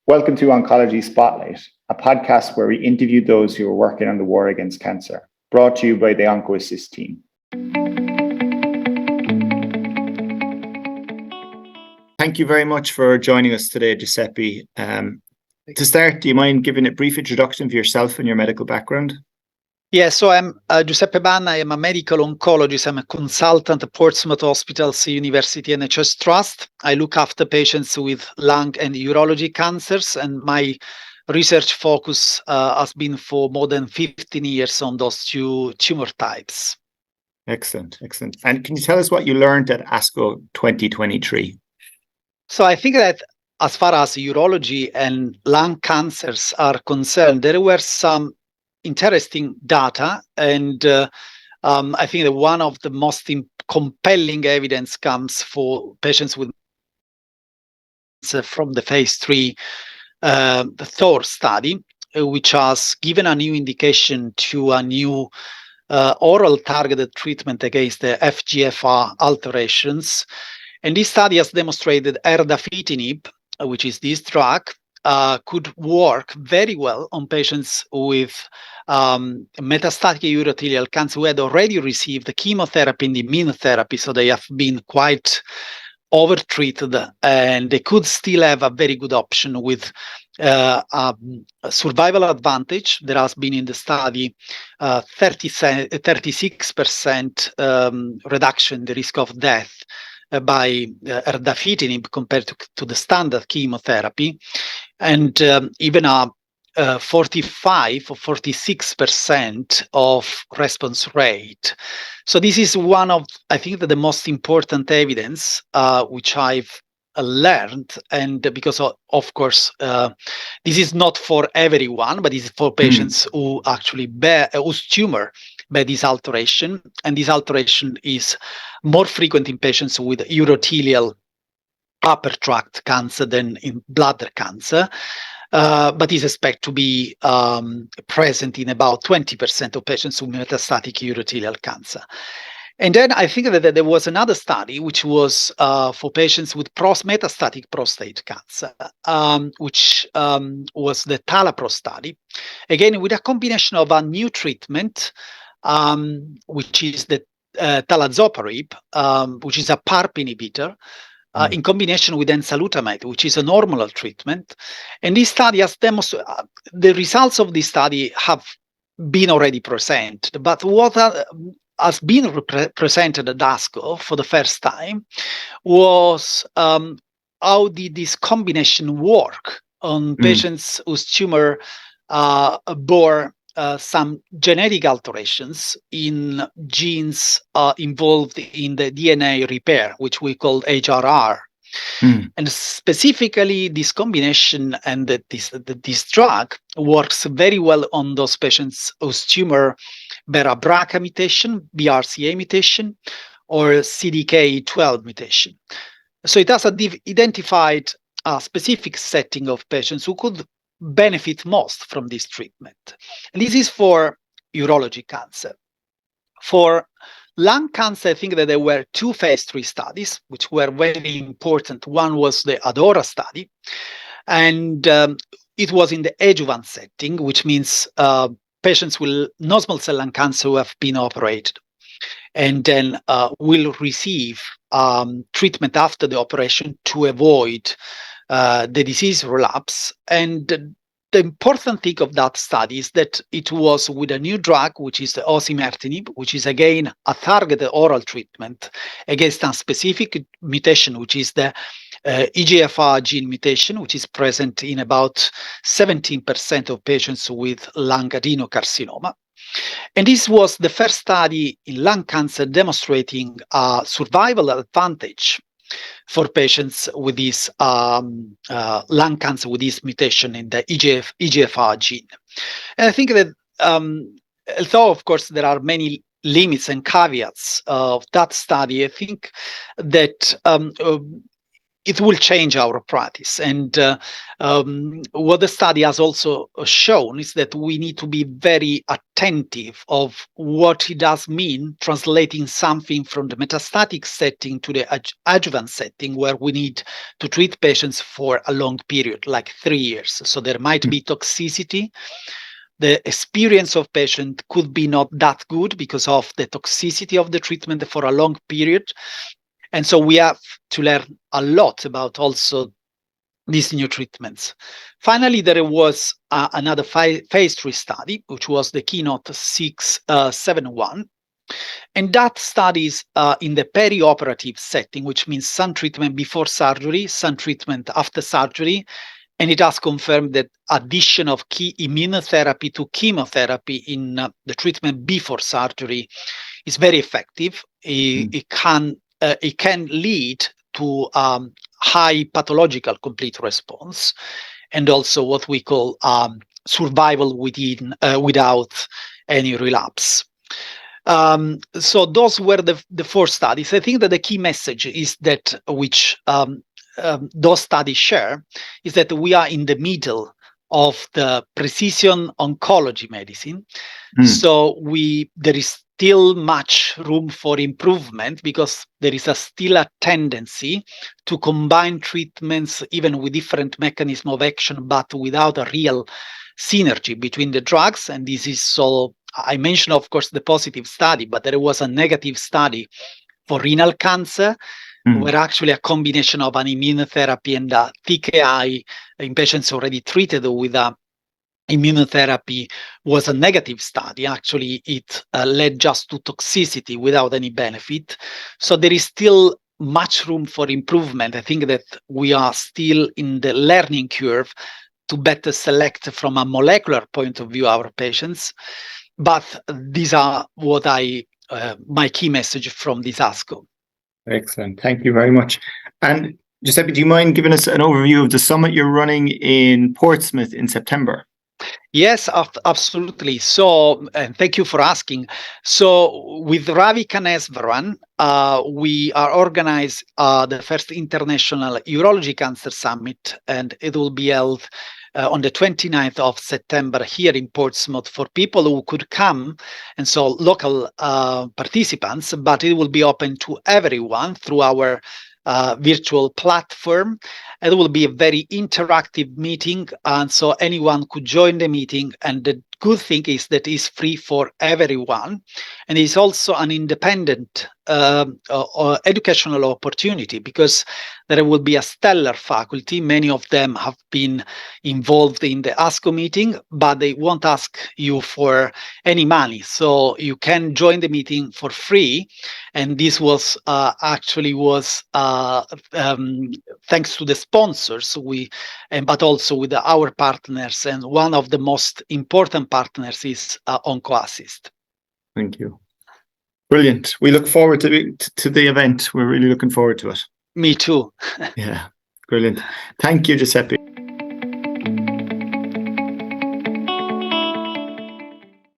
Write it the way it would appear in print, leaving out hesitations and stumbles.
Welcome to Oncology Spotlight, a podcast where we interview those who are working on the war against cancer, brought to you by the OncoAssist team. Thank you very much for joining us today, Giuseppe. To start, do you mind giving a brief introduction of yourself and your medical background? Yeah, so I'm Giuseppe Banna. I'm a medical oncologist. I'm a consultant at Portsmouth Hospitals University NHS Trust. I look after patients with lung and urology cancers, and my research focus has been for more than 15 years on those two tumor types. Excellent. And can you tell us what you learned at ASCO 2023? So I think that as far as urology and lung cancers are concerned, there were some interesting data, and I think that one of the most compelling evidence comes for patients with from the phase 3 the Thor study, which has given a new indication to a new oral targeted treatment against the FGFR alterations. And this study has demonstrated erdafitinib, which is this drug, could work very well on patients with metastatic urothelial cancer who had already received the chemotherapy and immunotherapy, so they have been quite overtreated, and they could still have a very good option with a survival advantage. There has been in the study 36% reduction in the risk of death by erdafitinib compared to the standard chemotherapy, and even a 45 or 46% of response rate. So this is one of, I think, the most important evidence which I've learned, and because of course this is not for everyone, but it's for patients who actually bear whose tumor bear this alteration, and this alteration is more frequent in patients with urothelial upper tract cancer than in bladder cancer, but is expected to be present in about 20% of patients with metastatic urothelial cancer. And then I think that there was another study which was for patients with metastatic prostate cancer, which was the TALAPRO study, again with a combination of a new treatment, which is the talazoparib, which is a PARP inhibitor, in combination with enzalutamide, which is a hormonal treatment. And this study has demonstrated, the results of this study have been already presented, but what has been presented at ASCO for the first time was how did this combination work on patients whose tumor bore some genetic alterations in genes involved in the DNA repair, which we call HRR. And specifically, this combination and this drug works very well on those patients whose tumor bear a BRCA mutation, BRCA mutation, or CDK12 mutation. So it has identified a specific setting of patients who could benefit most from this treatment. And this is for urology cancer. For lung cancer, I think that there were two phase 3 studies, which were very important. One was the ADAURA study, and it was in the adjuvant setting, which means patients with non-small cell lung cancer who have been operated and then will receive treatment after the operation to avoid the disease relapse. And the important thing of that study is that it was with a new drug, which is the osimertinib, which is again a targeted oral treatment against a specific mutation, which is the EGFR gene mutation, which is present in about 17% of patients with lung adenocarcinoma. And this was the first study in lung cancer demonstrating a survival advantage for patients with this lung cancer with this mutation in the EGFR gene. And I think that although of course there are many limits and caveats of that study, I think that it will change our practice. And what the study has also shown is that we need to be very attentive of what it does mean translating something from the metastatic setting to the adjuvant setting, where we need to treat patients for a long period, like 3 years. So there might be toxicity. The experience of patient could be not that good because of the toxicity of the treatment for a long period. And so we have to learn a lot about also these new treatments. Finally, there was another phase 3 study, which was the Keynote 671. And that study is in the perioperative setting, which means some treatment before surgery, some treatment after surgery. And it has confirmed that addition of key immunotherapy to chemotherapy in the treatment before surgery is very effective. It can lead to high pathological complete response, and also what we call survival without any relapse. So those were the 4 studies. I think that the key message is that which those studies share is that we are in the middle of the precision oncology medicine. So there is still much room for improvement, because there is still a tendency to combine treatments even with different mechanism of action, but without a real synergy between the drugs. And this is so, I mentioned, of course, the positive study, but there was a negative study for renal cancer, where actually a combination of an immunotherapy and a TKI in patients already treated with immunotherapy was a negative study. Actually, it led just to toxicity without any benefit. So there is still much room for improvement. I think that we are still in the learning curve to better select from a molecular point of view our patients. But these are what my key message from this ASCO. Excellent. Thank you very much. And Giuseppe, do you mind giving us an overview of the summit you're running in Portsmouth in September? Yes, absolutely. So, and thank you for asking. So, with Ravi Kanesvaran, we are organized the first International Urology Cancer Summit, and it will be held on the 29th of September here in Portsmouth for people who could come, and so local participants, but it will be open to everyone through our virtual platform. It will be a very interactive meeting, and so anyone could join the meeting. And the good thing is that it's free for everyone, and it's also an independent educational opportunity, because there will be a stellar faculty. Many of them have been involved in the ASCO meeting, but they won't ask you for any money, so you can join the meeting for free. And this was actually thanks to the sponsors, but also with our partners, and one of the most important partners is OncoAssist. Thank you. Brilliant. We look forward to the event. We're really looking forward to it. Me too. Yeah, brilliant. Thank you, Giuseppe.